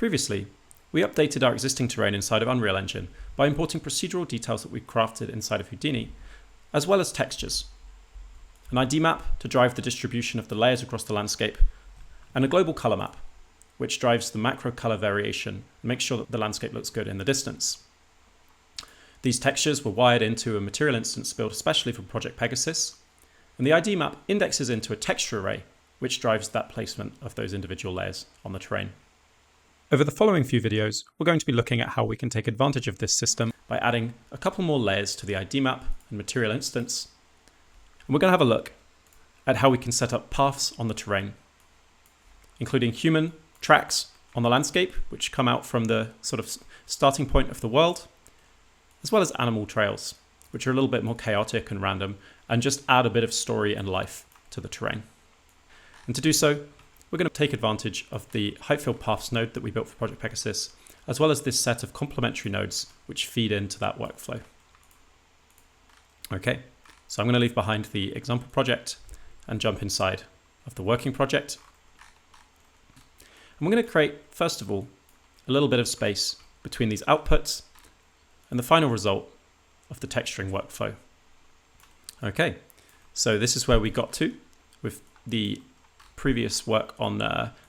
Previously, we updated our existing terrain inside of Unreal Engine by importing procedural details that we crafted inside of Houdini, as well as textures, an ID map to drive the distribution of the layers across the landscape, and a global color map, which drives the macro color variation and makes sure that the landscape looks good in the distance. These textures were wired into a material instance built especially for Project Pegasus, and the ID map indexes into a texture array, which drives that placement of those individual layers on the terrain. Over the following few videos, we're going to be looking at how we can take advantage of this system by adding a couple more layers to the ID map and material instance. And we're going to have a look at how we can set up paths on the terrain, including human tracks on the landscape, which come out from the sort of starting point of the world, as well as animal trails, which are a little bit more chaotic and random, and just add a bit of story and life to the terrain. And to do so, we're going to take advantage of the height field paths node that we built for Project Pegasus, as well as this set of complementary nodes which feed into that workflow. Okay, so I'm going to leave behind the example project and jump inside of the working project. And we're going to create, first of all, a little bit of space between these outputs and the final result of the texturing workflow. Okay, so this is where we got to with the previous work on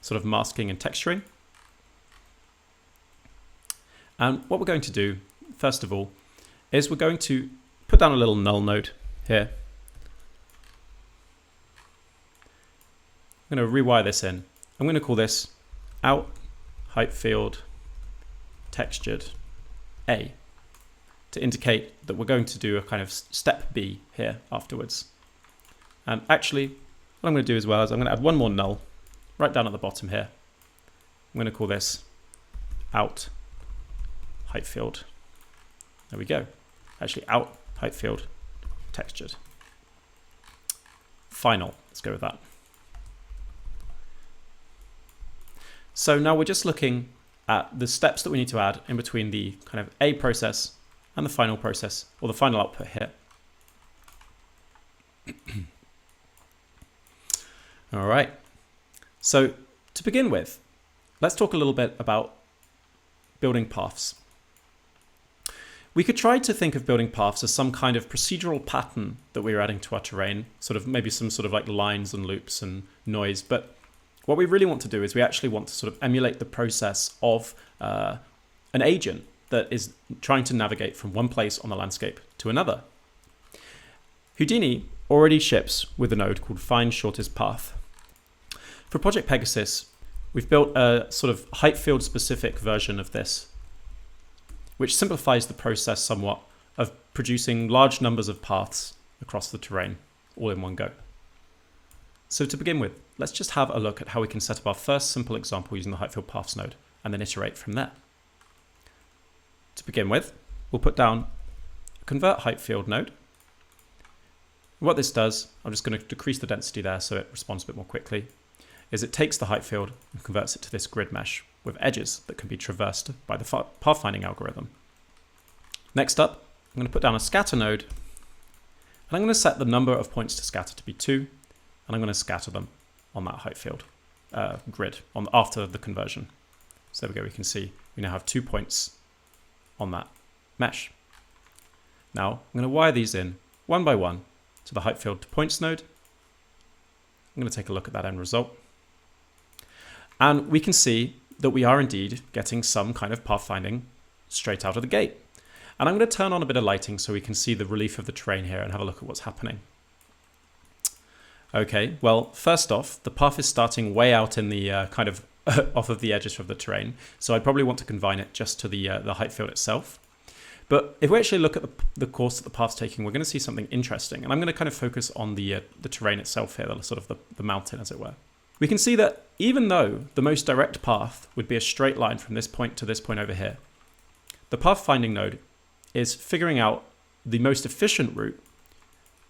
sort of masking and texturing. And what we're going to do, first of all, is we're going to put down a little null node here. I'm going to rewire this in. I'm going to call this out height field textured A to indicate that we're going to do a kind of step B here afterwards. And actually, what I'm going to do as well is I'm going to add one more null right down at the bottom here. I'm going to call this out height field. There we go. Actually, out height field textured. Final. Let's go with that. So now we're just looking at the steps that we need to add in between the kind of A process and the final process, or the final output here. All right. So to begin with, let's talk a little bit about building paths. We could try to think of building paths as some kind of procedural pattern that we're adding to our terrain, sort of maybe some sort of like lines and loops and noise. But what we really want to do is we actually want to sort of emulate the process of an agent that is trying to navigate from one place on the landscape to another. Houdini already ships with a node called find shortest path. For Project Pegasus, we've built a sort of height field specific version of this, which simplifies the process somewhat of producing large numbers of paths across the terrain all in one go. So to begin with, let's just have a look at how we can set up our first simple example using the height field paths node and then iterate from there. To begin with, we'll put down a convert height field node. What this does, I'm just going to decrease the density there so it responds a bit more quickly, is it takes the height field and converts it to this grid mesh with edges that can be traversed by the pathfinding algorithm. Next up, I'm going to put down a scatter node, and I'm going to set the number of points to scatter to be 2, and I'm going to scatter them on that height field grid after the conversion. So there we go, we can see we now have 2 points on that mesh. Now I'm going to wire these in one by one to the height field to points node. I'm going to take a look at that end result. And we can see that we are indeed getting some kind of pathfinding straight out of the gate. And I'm going to turn on a bit of lighting so we can see the relief of the terrain here and have a look at what's happening. Okay, well, first off, the path is starting way out in the kind of off of the edges of the terrain. So I probably want to confine it just to the height field itself. But if we actually look at the course that the path's taking, we're going to see something interesting. And I'm going to kind of focus on the terrain itself here, sort of the mountain, as it were. We can see that even though the most direct path would be a straight line from this point to this point over here, the pathfinding node is figuring out the most efficient route,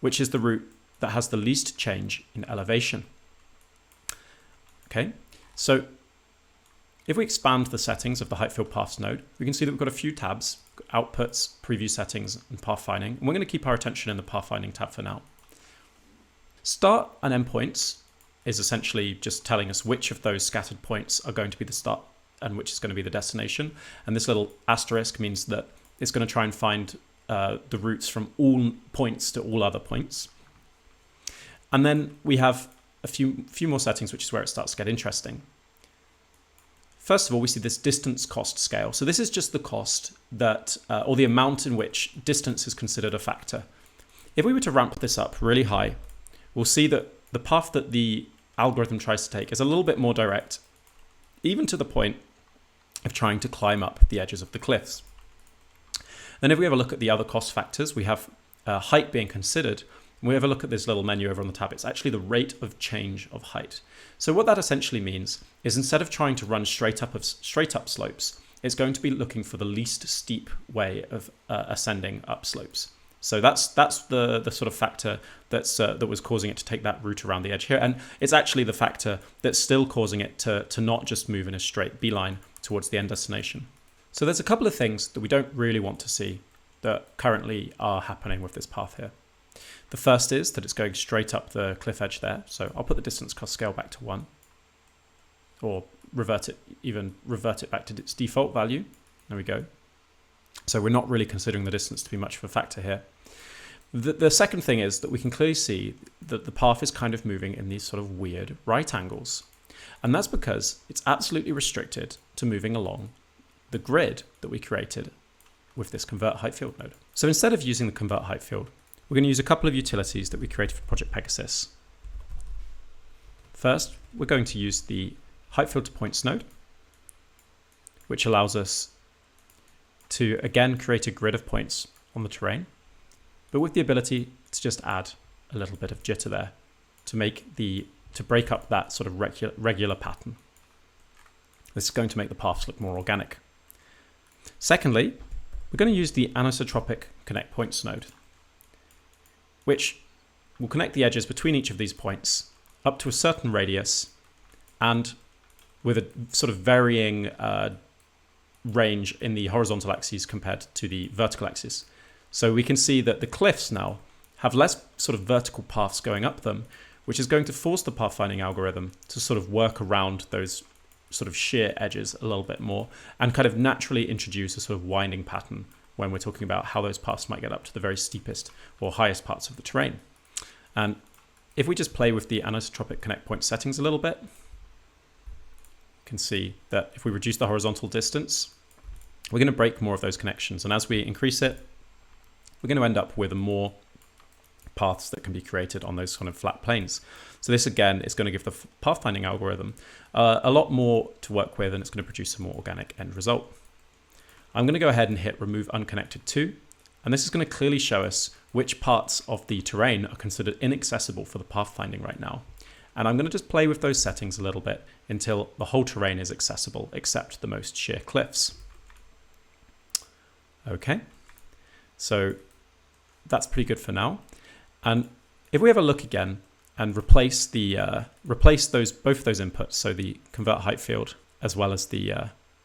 which is the route that has the least change in elevation. Okay, so if we expand the settings of the height field paths node, we can see that we've got a few tabs: outputs, preview settings, and pathfinding. And we're going to keep our attention in the pathfinding tab for now. Start and endpoints is essentially just telling us which of those scattered points are going to be the start and which is going to be the destination. And this little asterisk means that it's going to try and find the routes from all points to all other points. And then we have a few more settings, which is where it starts to get interesting. First of all, we see this distance cost scale. So this is just the cost that, or the amount in which distance is considered a factor. If we were to ramp this up really high, we'll see that the path that the algorithm tries to take is a little bit more direct, even to the point of trying to climb up the edges of the cliffs. Then if we have a look at the other cost factors, we have height being considered. When we have a look at this little menu over on the tab, it's actually the rate of change of height. So what that essentially means is instead of trying to run straight up slopes, it's going to be looking for the least steep way of ascending up slopes. So that's the sort of factor that was causing it to take that route around the edge here. And it's actually the factor that's still causing it to not just move in a straight beeline towards the end destination. So there's a couple of things that we don't really want to see that currently are happening with this path here. The first is that it's going straight up the cliff edge there. So I'll put the distance cost scale back to 1, or revert it back to its default value. There we go. So we're not really considering the distance to be much of a factor here. The second thing is that we can clearly see that the path is kind of moving in these sort of weird right angles. And that's because it's absolutely restricted to moving along the grid that we created with this convert height field node. So instead of using the convert height field, we're going to use a couple of utilities that we created for Project Pegasus. First, we're going to use the height field to points node, which allows us to again create a grid of points on the terrain, but with the ability to just add a little bit of jitter there to break up that sort of regular pattern. This is going to make the paths look more organic. Secondly, we're going to use the anisotropic connect points node, which will connect the edges between each of these points up to a certain radius and with a sort of varying range in the horizontal axes compared to the vertical axis. So we can see that the cliffs now have less sort of vertical paths going up them, which is going to force the pathfinding algorithm to sort of work around those sort of sheer edges a little bit more and kind of naturally introduce a sort of winding pattern when we're talking about how those paths might get up to the very steepest or highest parts of the terrain. And if we just play with the anisotropic connect point settings a little bit, you can see that if we reduce the horizontal distance, we're going to break more of those connections. And as we increase it, we're going to end up with more paths that can be created on those kind of flat planes. So this again is going to give the pathfinding algorithm a lot more to work with, and it's going to produce a more organic end result. I'm going to go ahead and hit remove unconnected to, and this is going to clearly show us which parts of the terrain are considered inaccessible for the pathfinding right now. And I'm going to just play with those settings a little bit until the whole terrain is accessible except the most sheer cliffs. Okay, so that's pretty good for now. And if we have a look again and replace both of those inputs, so the convert height field as well as the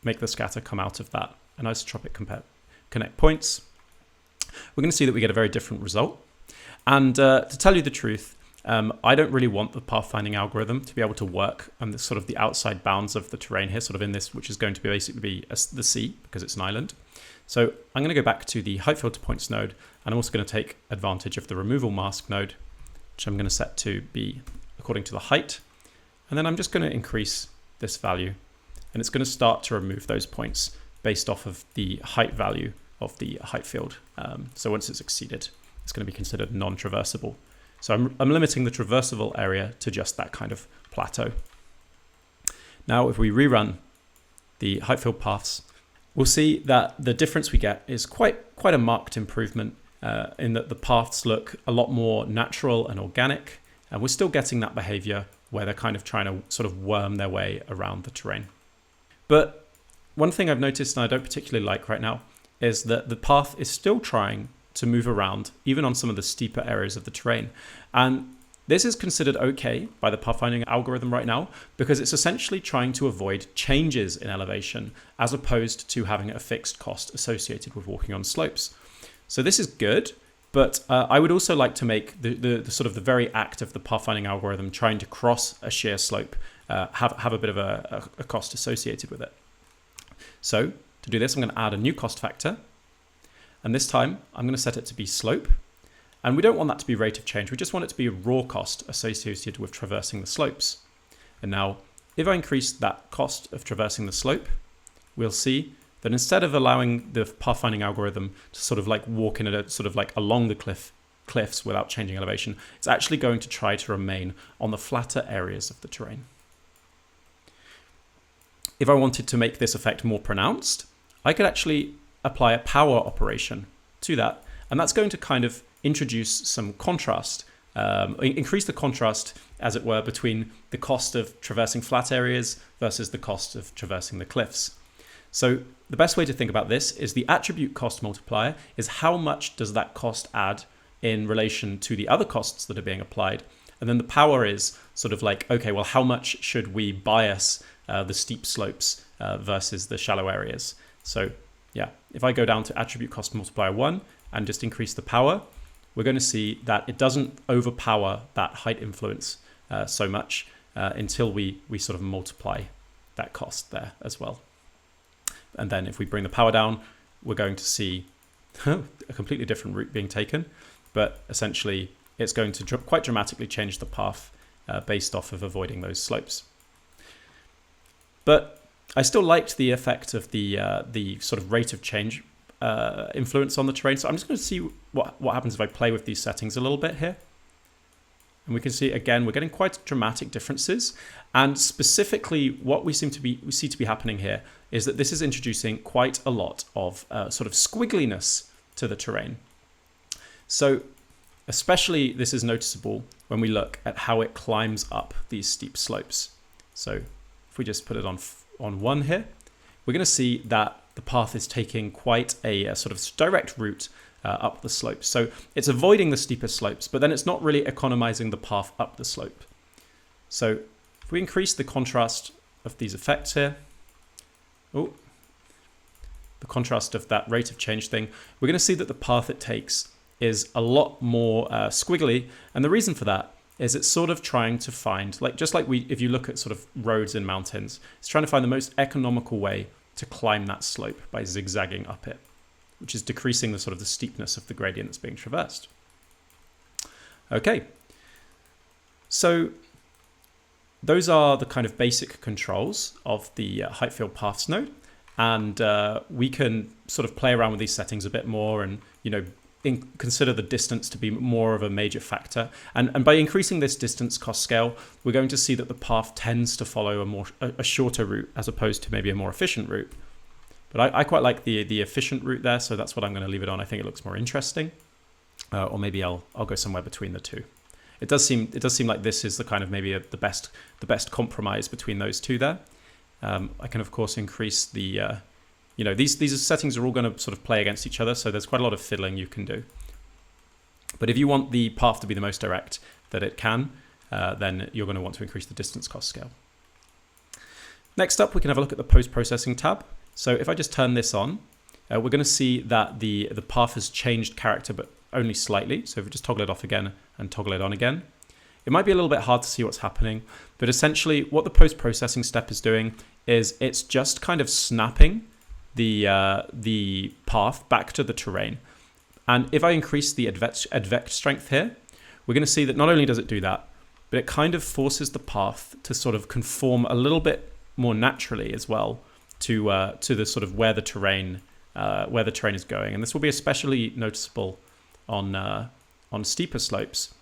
make the scatter come out of that anisotropic connect points, we're going to see that we get a very different result. And to tell you the truth, I don't really want the pathfinding algorithm to be able to work on the sort of the outside bounds of the terrain here, sort of in this, which is going to be basically be the sea because it's an island. So I'm going to go back to the height field to points node, and I'm also going to take advantage of the removal mask node, which I'm going to set to be according to the height. And then I'm just going to increase this value, and it's going to start to remove those points based off of the height value of the height field. So once it's exceeded, it's going to be considered non-traversable. So I'm limiting the traversable area to just that kind of plateau. Now, if we rerun the height field paths, we'll see that the difference we get is quite a marked improvement in that the paths look a lot more natural and organic, and we're still getting that behavior where they're kind of trying to sort of worm their way around the terrain. But one thing I've noticed and I don't particularly like right now is that the path is still trying to move around, even on some of the steeper areas of the terrain. And this is considered okay by the pathfinding algorithm right now because it's essentially trying to avoid changes in elevation as opposed to having a fixed cost associated with walking on slopes. So this is good, but I would also like to make the sort of the very act of the pathfinding algorithm trying to cross a sheer slope have a bit of a cost associated with it. So to do this, I'm going to add a new cost factor. And this time I'm going to set it to be slope. And we don't want that to be rate of change. We just want it to be a raw cost associated with traversing the slopes. And now if I increase that cost of traversing the slope, we'll see that instead of allowing the pathfinding algorithm to sort of like walk in a sort of like along the cliffs without changing elevation, it's actually going to try to remain on the flatter areas of the terrain. If I wanted to make this effect more pronounced, I could actually apply a power operation to that, and that's going to kind of introduce some contrast, increase the contrast, as it were, between the cost of traversing flat areas versus the cost of traversing the cliffs. So the best way to think about this is the attribute cost multiplier is how much does that cost add in relation to the other costs that are being applied. And then the power is sort of like, okay, well, how much should we bias the steep slopes versus the shallow areas? So yeah, if I go down to attribute cost multiplier 1 and just increase the power, we're going to see that it doesn't overpower that height influence so much until we sort of multiply that cost there as well. And then if we bring the power down, we're going to see a completely different route being taken, but essentially it's going to quite dramatically change the path based off of avoiding those slopes. But I still liked the effect of the sort of rate of change influence on the terrain. So I'm just going to see what happens if I play with these settings a little bit here. And we can see, again, we're getting quite dramatic differences. And specifically, what we see to be happening here is that this is introducing quite a lot of sort of squiggliness to the terrain. So especially this is noticeable when we look at how it climbs up these steep slopes. So if we just put it on 1 here, we're going to see that the path is taking quite a sort of direct route up the slope. So it's avoiding the steeper slopes, but then it's not really economizing the path up the slope. So if we increase the contrast of these effects here, the contrast of that rate of change thing, we're going to see that the path it takes is a lot more squiggly. And the reason for that is it's sort of trying to find, like just like if you look at sort of roads in mountains, it's trying to find the most economical way to climb that slope by zigzagging up it, which is decreasing the sort of the steepness of the gradient that's being traversed. Okay, so those are the kind of basic controls of the height field paths node, and we can sort of play around with these settings a bit more, and consider the distance to be more of a major factor. And by increasing this distance cost scale, we're going to see that the path tends to follow a shorter route as opposed to maybe a more efficient route. But I quite like the efficient route there, so that's what I'm going to leave it on. I think it looks more interesting, or maybe I'll go somewhere between the two. It does seem like this is the kind of maybe the best compromise between those two there. I can of course increase the these settings are all going to sort of play against each other, so there's quite a lot of fiddling you can do. But if you want the path to be the most direct that it can, then you're going to want to increase the distance cost scale. Next up, we can have a look at the post-processing tab. So if I just turn this on, we're going to see that the path has changed character, but only slightly. So if we just toggle it off again and toggle it on again, it might be a little bit hard to see what's happening, but essentially what the post-processing step is doing is it's just kind of snapping the path back to the terrain. And if I increase the advect strength here, we're going to see that not only does it do that, but it kind of forces the path to sort of conform a little bit more naturally as well to the sort of where the terrain is going. And this will be especially noticeable on steeper slopes.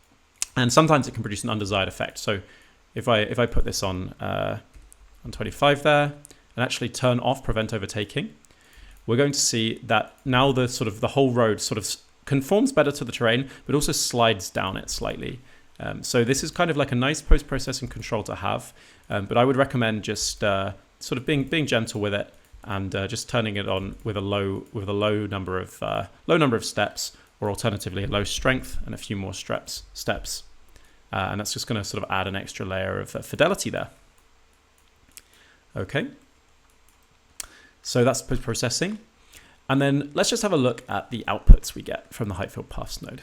And sometimes it can produce an undesired effect. So if I put this on 25 there and actually turn off prevent overtaking, we're going to see that now the whole road sort of conforms better to the terrain, but also slides down it slightly. So this is kind of like a nice post-processing control to have, but I would recommend just sort of being gentle with it and just turning it on with a low number of steps, or alternatively a low strength and a few more steps. And that's just going to sort of add an extra layer of fidelity there. Okay. So that's post-processing. And then let's just have a look at the outputs we get from the height field paths node.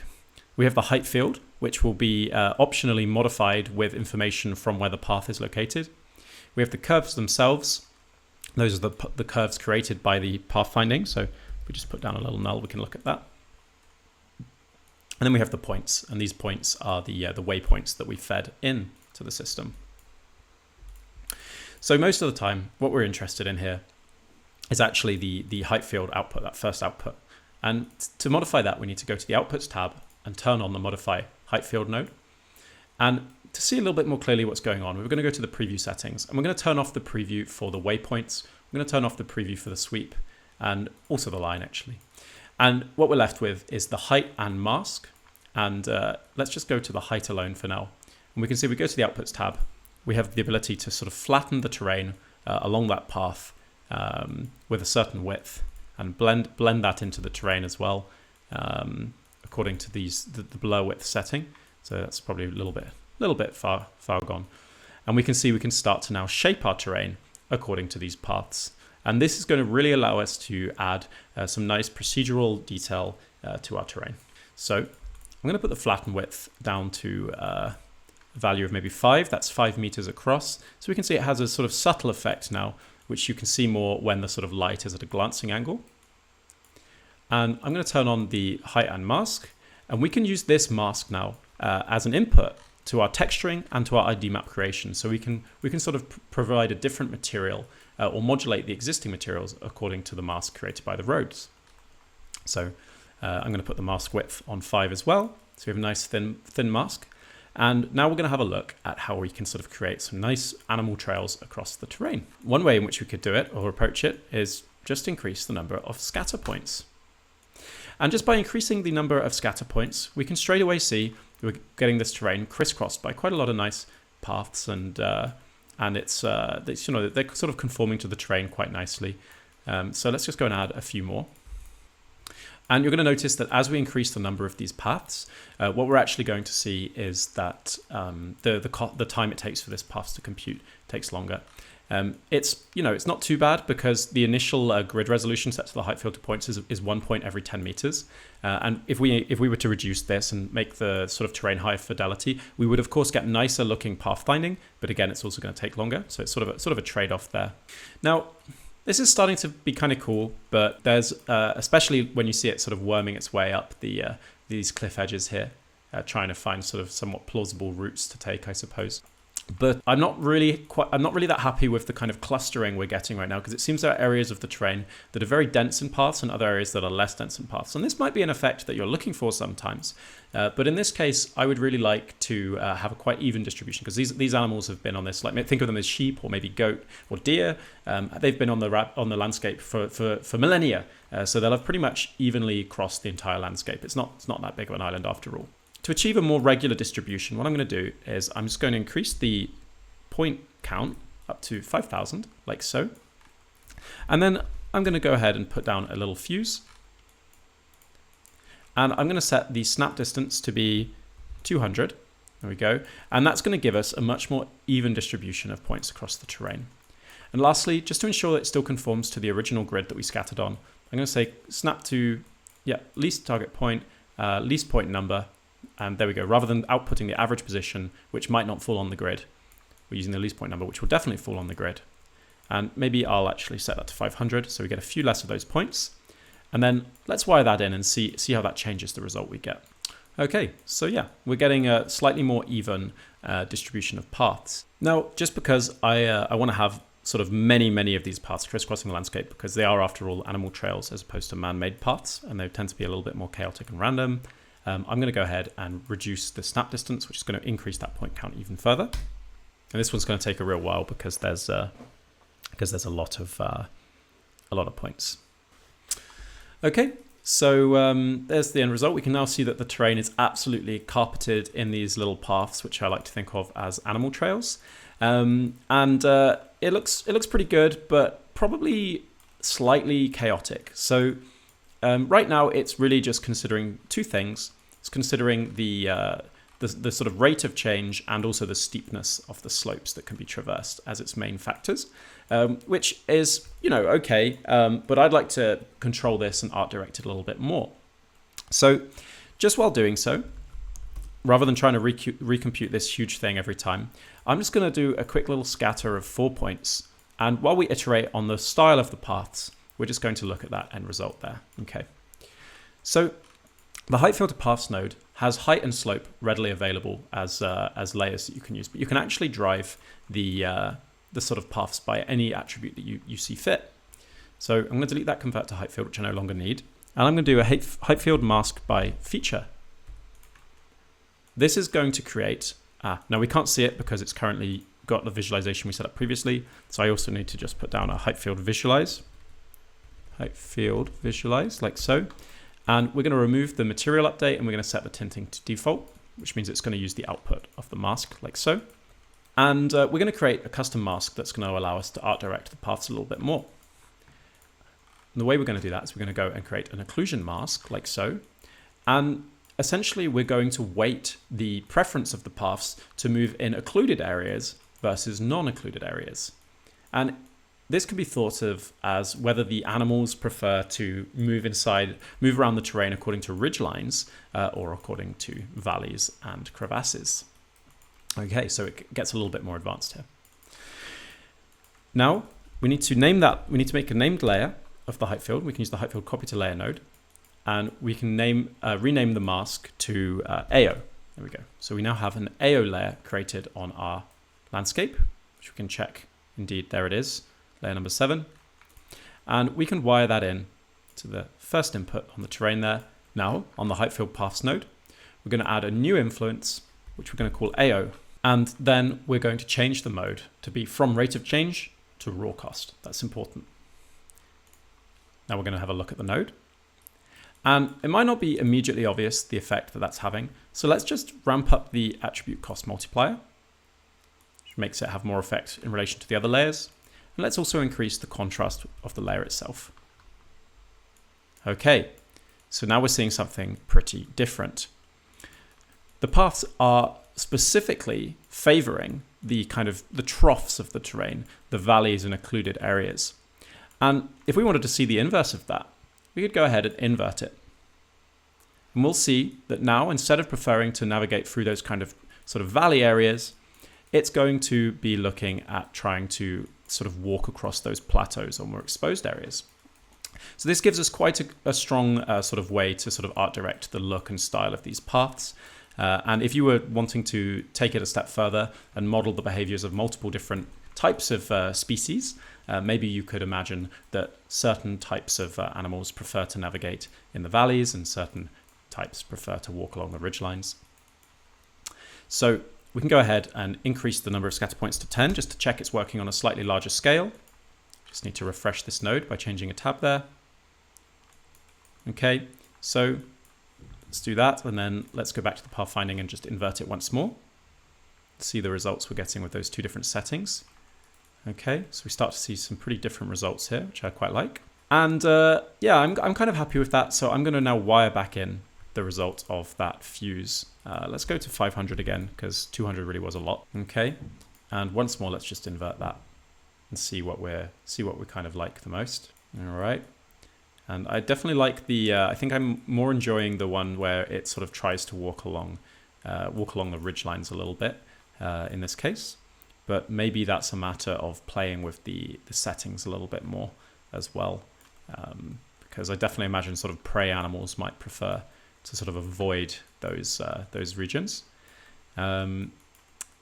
We have the height field, which will be optionally modified with information from where the path is located. We have the curves themselves, Those are the curves created by the pathfinding. So if we just put down a little null, we can look at that. And then we have the points, and these points are the waypoints that we fed in to the system. So most of the time, what we're interested in here is actually the height field output, that first output. And to modify that, we need to go to the Outputs tab and turn on the Modify Height Field node. And to see a little bit more clearly what's going on, we're going to go to the preview settings, and we're going to turn off the preview for the waypoints. We're going to turn off the preview for the sweep, and also the line, actually. And what we're left with is the height and mask. And let's just go to the height alone for now. And we can see we go to the Outputs tab. We have the ability to sort of flatten the terrain along that path with a certain width, and blend that into the terrain as well, according to the blur width setting. So that's probably a little bit far gone. And we can see we can start to now shape our terrain according to these paths. And this is going to really allow us to add some nice procedural detail to our terrain. So I'm going to put the flatten width down to a value of maybe 5. That's 5 meters across. So we can see it has a sort of subtle effect now, which you can see more when the sort of light is at a glancing angle. And I'm going to turn on the height and mask, and we can use this mask now as an input to our texturing and to our ID map creation. So we can sort of provide a different material or modulate the existing materials according to the mask created by the roads. So I'm going to put the mask width on 5 as well. So we have a nice thin mask. And now we're going to have a look at how we can sort of create some nice animal trails across the terrain. One way in which we could do it or approach it is just increase the number of scatter points. And just by increasing the number of scatter points, we can straight away see we're getting this terrain crisscrossed by quite a lot of nice paths, and it's they're sort of conforming to the terrain quite nicely. So let's just go and add a few more. And you're going to notice that as we increase the number of these paths, what we're actually going to see is that the time it takes for this paths to compute takes longer. It's not too bad because the initial grid resolution set to the height field to points is 1 point every 10 meters. And if we were to reduce this and make the sort of terrain higher fidelity, we would of course get nicer looking pathfinding, but again, it's also going to take longer. So it's sort of a trade-off there. Now, this is starting to be kind of cool, but there's especially when you see it sort of worming its way up these cliff edges here, trying to find sort of somewhat plausible routes to take, I suppose. But I'm not really that happy with the kind of clustering we're getting right now, because it seems there are areas of the terrain that are very dense in paths and other areas that are less dense in paths. And this might be an effect that you're looking for sometimes. But in this case, I would really like to have a quite even distribution, because these animals have been on this, like think of them as sheep or maybe goat or deer. They've been on the landscape for millennia. So they'll have pretty much evenly crossed the entire landscape. It's not that big of an island after all. To achieve a more regular distribution, what I'm going to do is I'm just going to increase the point count up to 5,000, like so. And then I'm going to go ahead and put down a little fuse. And I'm going to set the snap distance to be 200. There we go. And that's going to give us a much more even distribution of points across the terrain. And lastly, just to ensure that it still conforms to the original grid that we scattered on, I'm going to say snap to least target point, least point number. And there we go. Rather than outputting the average position, which might not fall on the grid, we're using the least point number, which will definitely fall on the grid. And maybe I'll actually set that to 500, so we get a few less of those points. And then let's wire that in and see how that changes the result we get. Okay, so yeah, we're getting a slightly more even distribution of paths. Now, just because I want to have sort of many of these paths crisscrossing the landscape, because they are, after all, animal trails as opposed to man-made paths, and they tend to be a little bit more chaotic and random. I'm going to go ahead and reduce the snap distance, which is going to increase that point count even further. And this one's going to take a real while because there's a lot of points. Okay, so there's the end result. We can now see that the terrain is absolutely carpeted in these little paths, which I like to think of as animal trails. And it looks pretty good, but probably slightly chaotic. So right now, it's really just considering two things. It's considering the sort of rate of change and also the steepness of the slopes that can be traversed as its main factors, which is, okay, but I'd like to control this and art direct it a little bit more. So just while doing so, rather than trying to recompute this huge thing every time, I'm just going to do a quick little scatter of 4 points And while we iterate on the style of the paths, we're just going to look at that end result there. Okay. So the height filter paths node has height and slope readily available as layers that you can use, but you can actually drive the sort of paths by any attribute that you see fit. So I'm going to delete that convert to height field, which I no longer need. And I'm going to do a height field mask by feature. This is going to create, now we can't see it because it's currently got the visualization we set up previously. So I also need to just put down a height field visualize, like so. And we're going to remove the material update and we're going to set the tinting to default, which means it's going to use the output of the mask like so. And we're going to create a custom mask that's going to allow us to art direct the paths a little bit more. And the way we're going to do that is we're going to go and create an occlusion mask like so. And essentially we're going to weight the preference of the paths to move in occluded areas versus non-occluded areas. And this can be thought of as whether the animals prefer to move around the terrain according to ridge lines or according to valleys and crevasses. Okay, so it gets a little bit more advanced here. Now we need to name that. We need to make a named layer of the height field. We can use the height field copy to layer node, and we can rename the mask to AO. There we go. So we now have an AO layer created on our landscape, which we can check. Indeed, there it is, layer number 7. And we can wire that in to the first input on the terrain there. Now, on the height field paths node, we're going to add a new influence, which we're going to call AO. And then we're going to change the mode to be from rate of change to raw cost. That's important. Now we're going to have a look at the node. And it might not be immediately obvious the effect that that's having. So let's just ramp up the attribute cost multiplier, which makes it have more effect in relation to the other layers. And let's also increase the contrast of the layer itself. Okay, so now we're seeing something pretty different. The paths are specifically favoring the troughs of the terrain, the valleys and occluded areas. And if we wanted to see the inverse of that, we could go ahead and invert it. And we'll see that now, instead of preferring to navigate through those sort of valley areas, it's going to be looking at trying to sort of walk across those plateaus or more exposed areas. So this gives us quite a strong sort of way to sort of art direct the look and style of these paths. And if you were wanting to take it a step further and model the behaviors of multiple different types of species, maybe you could imagine that certain types of animals prefer to navigate in the valleys and certain types prefer to walk along the ridgelines. So we can go ahead and increase the number of scatter points to 10 just to check it's working on a slightly larger scale. Just need to refresh this node by changing a tab there. Okay, so let's do that, and then let's go back to the pathfinding and just invert it once more. See the results we're getting with those two different settings. Okay, so we start to see some pretty different results here, which I quite like. And yeah, I'm kind of happy with that. So I'm going to now wire back in the result of that fuse. Let's go to 500 again, because 200 really was a lot. Okay, and once more, let's just invert that and see what we kind of like the most. All right. And I definitely like the, I think I'm more enjoying the one where it sort of tries to walk along the ridge lines a little bit in this case. But maybe that's a matter of playing with the settings a little bit more as well. Because I definitely imagine sort of prey animals might prefer to sort of avoid those regions.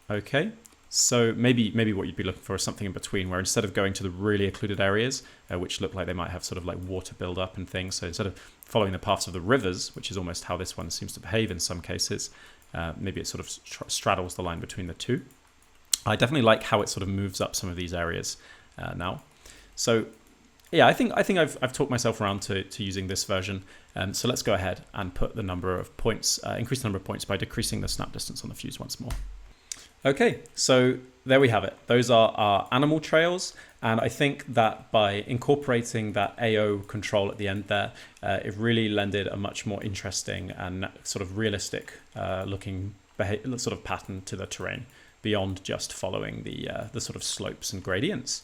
Okay. So maybe what you'd be looking for is something in between, where instead of going to the really occluded areas, which look like they might have sort of like water buildup and things, so instead of following the paths of the rivers, which is almost how this one seems to behave in some cases, maybe it sort of straddles the line between the two. I definitely like how it sort of moves up some of these areas now. So yeah, I think I've talked myself around to using this version. So let's go ahead and put the number of points, increase the number of points by decreasing the snap distance on the fuse once more. Okay, so there we have it. Those are our animal trails. And I think that by incorporating that AO control at the end there, it really lended a much more interesting and sort of realistic looking sort of pattern to the terrain beyond just following the sort of slopes and gradients.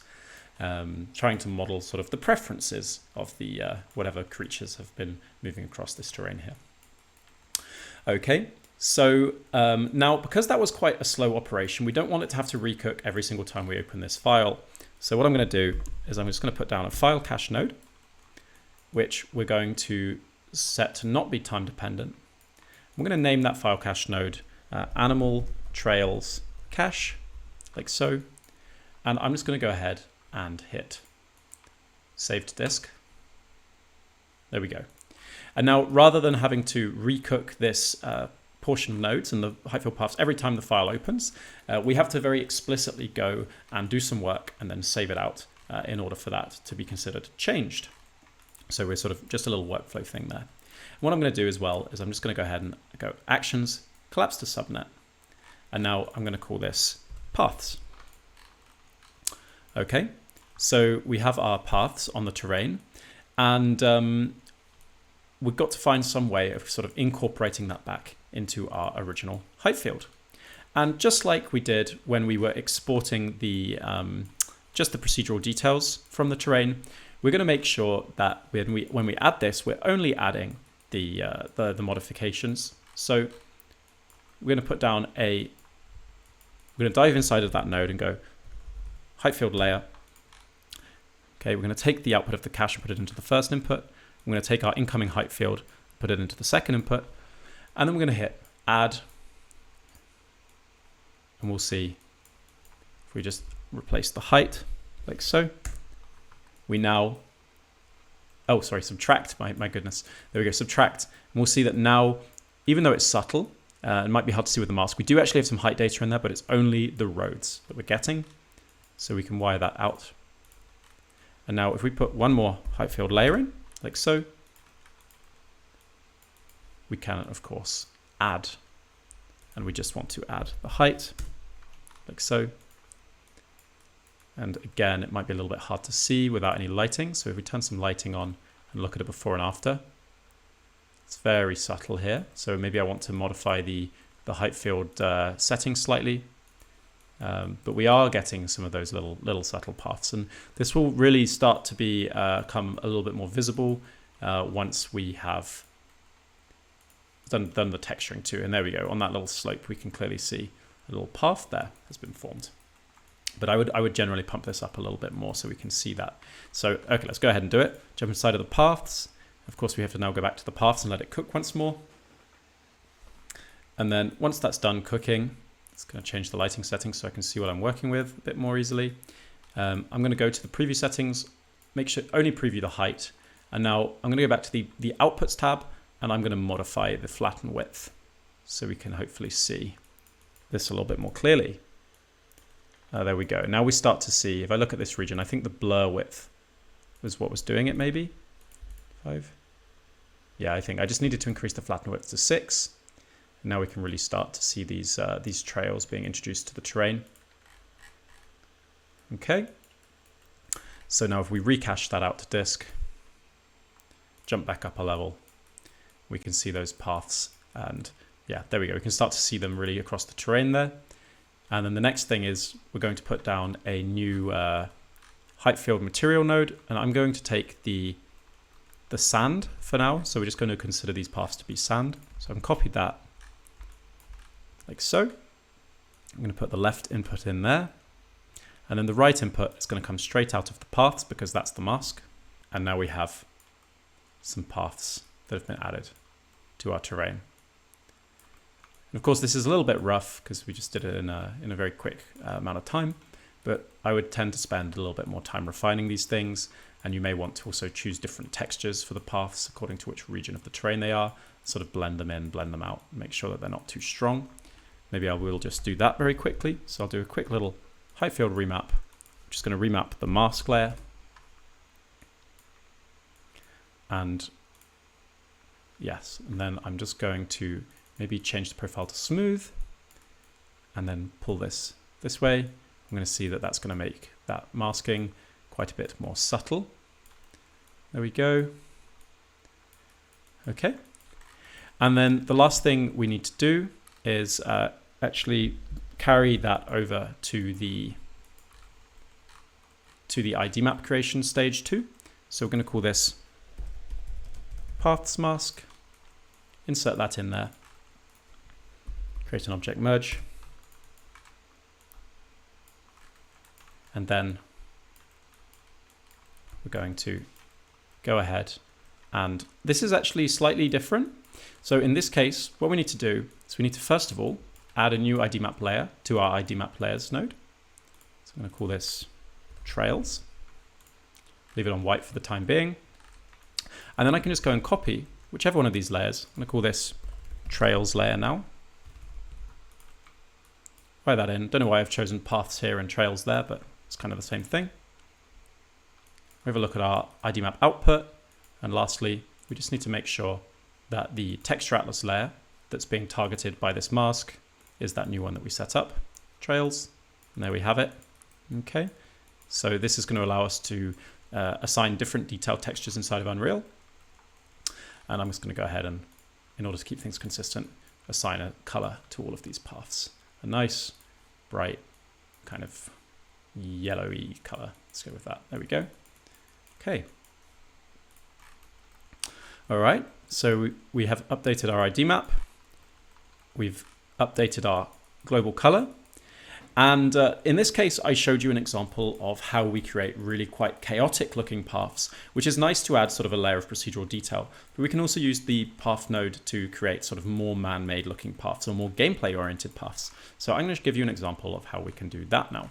Trying to model sort of the preferences of the whatever creatures have been moving across this terrain here. Okay. So now, because that was quite a slow operation, we don't want it to have to recook every single time we open this file. So what I'm going to do is I'm just going to put down a file cache node, which we're going to set to not be time dependent. I'm going to name that file cache node animal trails cache, like so. And I'm just going to go ahead and hit save to disk. There we go. And now rather than having to recook this portion of nodes and the height field paths every time the file opens, we have to very explicitly go and do some work and then save it out in order for that to be considered changed. So we're sort of just a little workflow thing there. And what I'm going to do as well is I'm just going to go ahead and go actions, collapse to subnet. And now I'm going to call this paths. Okay, so we have our paths on the terrain, and we've got to find some way of sort of incorporating that back into our original height field. And just like we did when we were exporting the just the procedural details from the terrain, we're going to make sure that when we add this, we're only adding the modifications. So we're going to put down we're going to dive inside of that node and go height field layer. Okay, we're going to take the output of the cache and put it into the first input. We're going to take our incoming height field, put it into the second input, and then we're going to hit add. And we'll see if we just replace the height like so. We now, oh, sorry, subtract, my goodness. There we go, subtract. And we'll see that now, even though it's subtle, it might be hard to see with the mask, we do actually have some height data in there, but it's only the roads that we're getting. So we can wire that out. And now if we put one more height field layer in, like so, we can, of course, add. And we just want to add the height, like so. And again, it might be a little bit hard to see without any lighting. So if we turn some lighting on and look at it before and after, it's very subtle here. So maybe I want to modify the height field settings slightly. But we are getting some of those little subtle paths, and this will really start to become a little bit more visible once we have done the texturing too. And there we go, on that little slope we can clearly see a little path there has been formed. But I would generally pump this up a little bit more so we can see that. So okay, let's go ahead and do it. Jump inside of the paths. Of course we have to now go back to the paths and let it cook once more. And then once that's done cooking, it's going to change the lighting settings so I can see what I'm working with a bit more easily. I'm going to go to the preview settings, make sure only preview the height. And now I'm going to go back to the outputs tab, and I'm going to modify the flatten width so we can hopefully see this a little bit more clearly. There we go. Now we start to see, if I look at this region, I think the blur width was what was doing it maybe. 5. Yeah, I think I just needed to increase the flatten width to 6. Now we can really start to see these trails being introduced to the terrain. Okay. So now if we recache that out to disk, jump back up a level, we can see those paths. And yeah, there we go. We can start to see them really across the terrain there. And then the next thing is we're going to put down a new height field material node. And I'm going to take the sand for now. So we're just going to consider these paths to be sand. So I've copied that like so. I'm going to put the left input in there. And then the right input is going to come straight out of the paths because that's the mask. And now we have some paths that have been added to our terrain. And of course, this is a little bit rough because we just did it in a very quick amount of time. But I would tend to spend a little bit more time refining these things. And you may want to also choose different textures for the paths according to which region of the terrain they are. Sort of blend them in, blend them out, make sure that they're not too strong. Maybe I will just do that very quickly. So I'll do a quick little height field remap. I'm just going to remap the mask layer. And yes, and then I'm just going to maybe change the profile to smooth and then pull this way. I'm going to see that that's going to make that masking quite a bit more subtle. There we go. Okay. And then the last thing we need to do is actually carry that over to the ID map creation stage 2. So we're going to call this paths mask, insert that in there, create an object merge, and then we're going to go ahead, and this is actually slightly different. So in this case, what we need to do is we need to first of all add a new ID map layer to our ID map layers node. So I'm going to call this trails, leave it on white for the time being. And then I can just go and copy whichever one of these layers. I'm going to call this trails layer now. Write that in. Don't know why I've chosen paths here and trails there, but it's kind of the same thing. We have a look at our ID map output. And lastly, we just need to make sure that the texture atlas layer that's being targeted by this mask is that new one that we set up, trails. And there we have it. Okay. So this is going to allow us to assign different detailed textures inside of Unreal. And I'm just going to go ahead and, in order to keep things consistent, assign a color to all of these paths. A nice, bright, kind of yellowy color. Let's go with that. There we go. Okay. All right. So we have updated our ID map. We've updated our global color. And in this case, I showed you an example of how we create really quite chaotic looking paths, which is nice to add sort of a layer of procedural detail. But we can also use the path node to create sort of more man-made looking paths or more gameplay oriented paths. So I'm going to give you an example of how we can do that now.